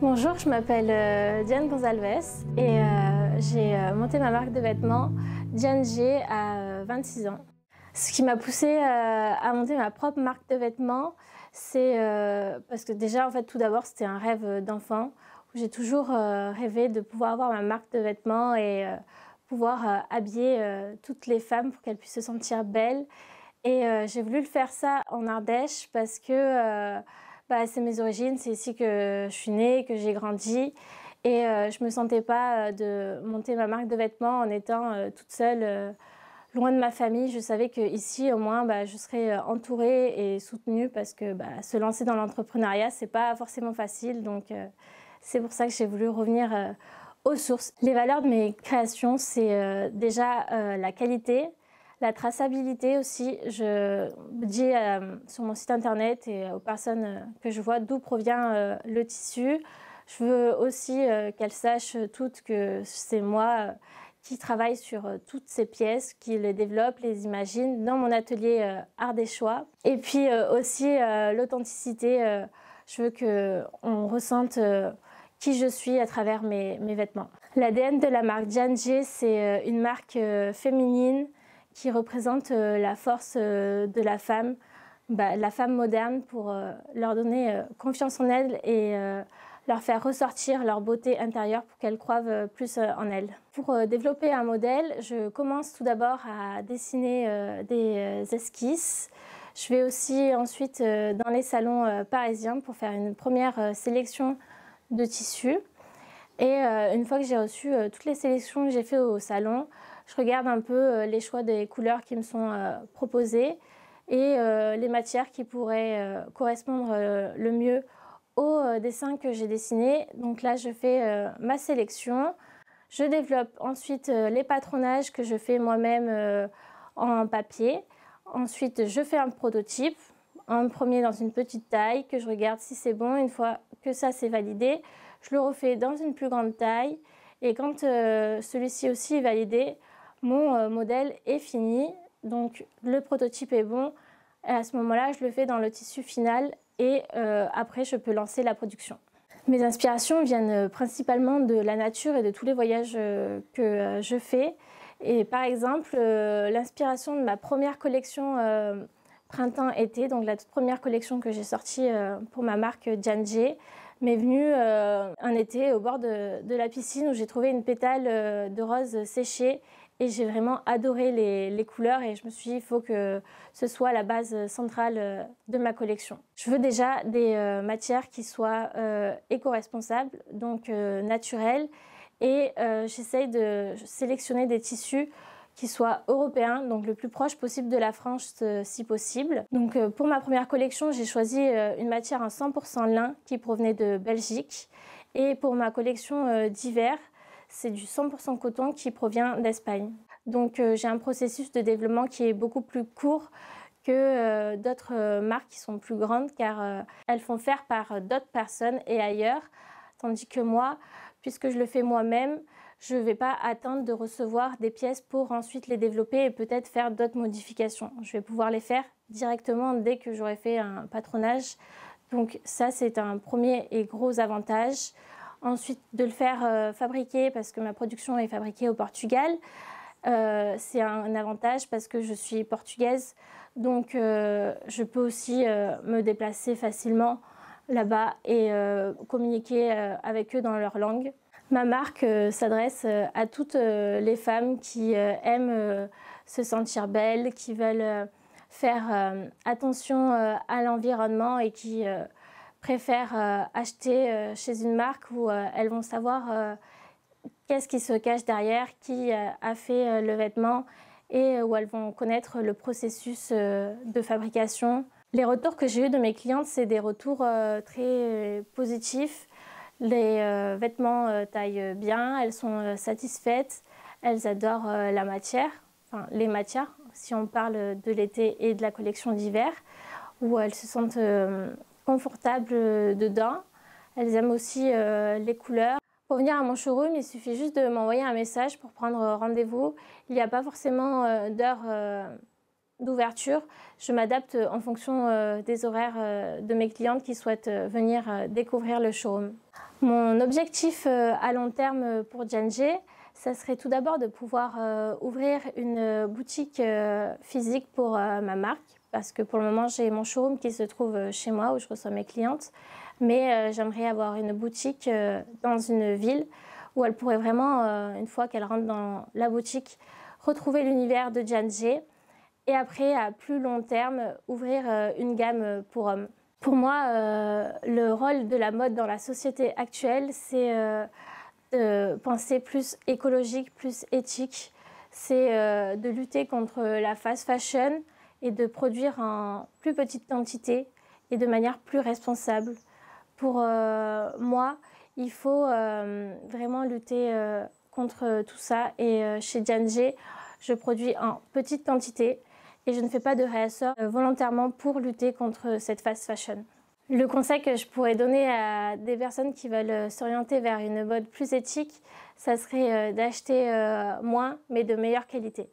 Bonjour, je m'appelle Diane Gonzalez et j'ai monté ma marque de vêtements Diane G à 26 ans. Ce qui m'a poussée à monter ma propre marque de vêtements, c'est parce que déjà, en fait, tout d'abord, c'était un rêve d'enfant. J'ai toujours rêvé de pouvoir avoir ma marque de vêtements et pouvoir habiller toutes les femmes pour qu'elles puissent se sentir belles. Et j'ai voulu le faire ça en Ardèche parce que c'est mes origines, c'est ici que je suis née, que j'ai grandi. Et je ne me sentais pas de monter ma marque de vêtements en étant toute seule, loin de ma famille. Je savais qu'ici, au moins, je serais entourée et soutenue parce que se lancer dans l'entrepreneuriat, ce n'est pas forcément facile. Donc, c'est pour ça que j'ai voulu revenir aux sources. Les valeurs de mes créations, c'est déjà la qualité, la traçabilité aussi. Je dis sur mon site internet et aux personnes que je vois d'où provient le tissu. Je veux aussi qu'elles sachent toutes que c'est moi qui travaille sur toutes ces pièces, qui les développe, les imagine dans mon atelier ardéchois. Et puis aussi l'authenticité. Je veux qu'on ressente qui je suis à travers mes vêtements. L'ADN de la marque Diane G, c'est une marque féminine qui représente la force de la femme moderne, pour leur donner confiance en elles et leur faire ressortir leur beauté intérieure pour qu'elles croient plus en elles. Pour développer un modèle, je commence tout d'abord à dessiner des esquisses. Je vais aussi ensuite dans les salons parisiens pour faire une première sélection de tissus. Et une fois que j'ai reçu toutes les sélections que j'ai faites au salon, je regarde un peu les choix des couleurs qui me sont proposées et les matières qui pourraient correspondre le mieux au dessin que j'ai dessiné. Donc là, je fais ma sélection. Je développe ensuite les patronages que je fais moi-même en papier. Ensuite, je fais un prototype, en premier dans une petite taille, que je regarde si c'est bon. Une fois que ça c'est validé, je le refais dans une plus grande taille. Et quand celui-ci aussi est validé, mon modèle est fini. Donc le prototype est bon. Et à ce moment-là, je le fais dans le tissu final et après, je peux lancer la production. Mes inspirations viennent principalement de la nature et de tous les voyages que je fais. Et par exemple, l'inspiration de ma première collection printemps-été, donc la toute première collection que j'ai sortie pour ma marque Diane G, m'est venue un été au bord de la piscine où j'ai trouvé une pétale de rose séchée. Et j'ai vraiment adoré les couleurs et je me suis dit il faut que ce soit la base centrale de ma collection. Je veux déjà des matières qui soient éco-responsables, donc naturelles, et j'essaye de sélectionner des tissus qui soient européens, donc le plus proche possible de la France si possible. Donc pour ma première collection, j'ai choisi une matière en 100% lin qui provenait de Belgique, et pour ma collection d'hiver, c'est du 100% coton qui provient d'Espagne. Donc j'ai un processus de développement qui est beaucoup plus court que d'autres marques qui sont plus grandes, car elles font faire par d'autres personnes et ailleurs. Tandis que moi, puisque je le fais moi-même, je ne vais pas attendre de recevoir des pièces pour ensuite les développer et peut-être faire d'autres modifications. Je vais pouvoir les faire directement dès que j'aurai fait un patronage. Donc ça, c'est un premier et gros avantage. Ensuite, de le faire fabriquer, parce que ma production est fabriquée au Portugal. C'est un avantage parce que je suis portugaise, donc je peux aussi me déplacer facilement là-bas et communiquer avec eux dans leur langue. Ma marque s'adresse à toutes les femmes qui aiment se sentir belles, qui veulent faire attention à l'environnement et qui préfèrent acheter chez une marque où elles vont savoir qu'est-ce qui se cache derrière, qui a fait le vêtement, et où elles vont connaître le processus de fabrication. Les retours que j'ai eus de mes clientes, c'est des retours très positifs. Les vêtements taillent bien, elles sont satisfaites, elles adorent la matière, enfin les matières, si on parle de l'été et de la collection d'hiver, où elles se sentent confortables dedans. Elles aiment aussi les couleurs. Pour venir à mon showroom, il suffit juste de m'envoyer un message pour prendre rendez-vous. Il n'y a pas forcément d'heure d'ouverture. Je m'adapte en fonction des horaires de mes clientes qui souhaitent venir découvrir le showroom. Mon objectif à long terme pour J&J, ça serait tout d'abord de pouvoir ouvrir une boutique physique pour ma marque, parce que pour le moment j'ai mon showroom qui se trouve chez moi où je reçois mes clientes, mais j'aimerais avoir une boutique dans une ville où elle pourrait vraiment, une fois qu'elle rentre dans la boutique, retrouver l'univers de J&J et après, à plus long terme, ouvrir une gamme pour hommes. Pour moi, le rôle de la mode dans la société actuelle, c'est de penser plus écologique, plus éthique. C'est de lutter contre la fast fashion et de produire en plus petite quantité et de manière plus responsable. Pour moi, il faut vraiment lutter contre tout ça. Et chez J&J, je produis en petite quantité et je ne fais pas de réassort volontairement pour lutter contre cette fast fashion. Le conseil que je pourrais donner à des personnes qui veulent s'orienter vers une mode plus éthique, ça serait d'acheter moins mais de meilleure qualité.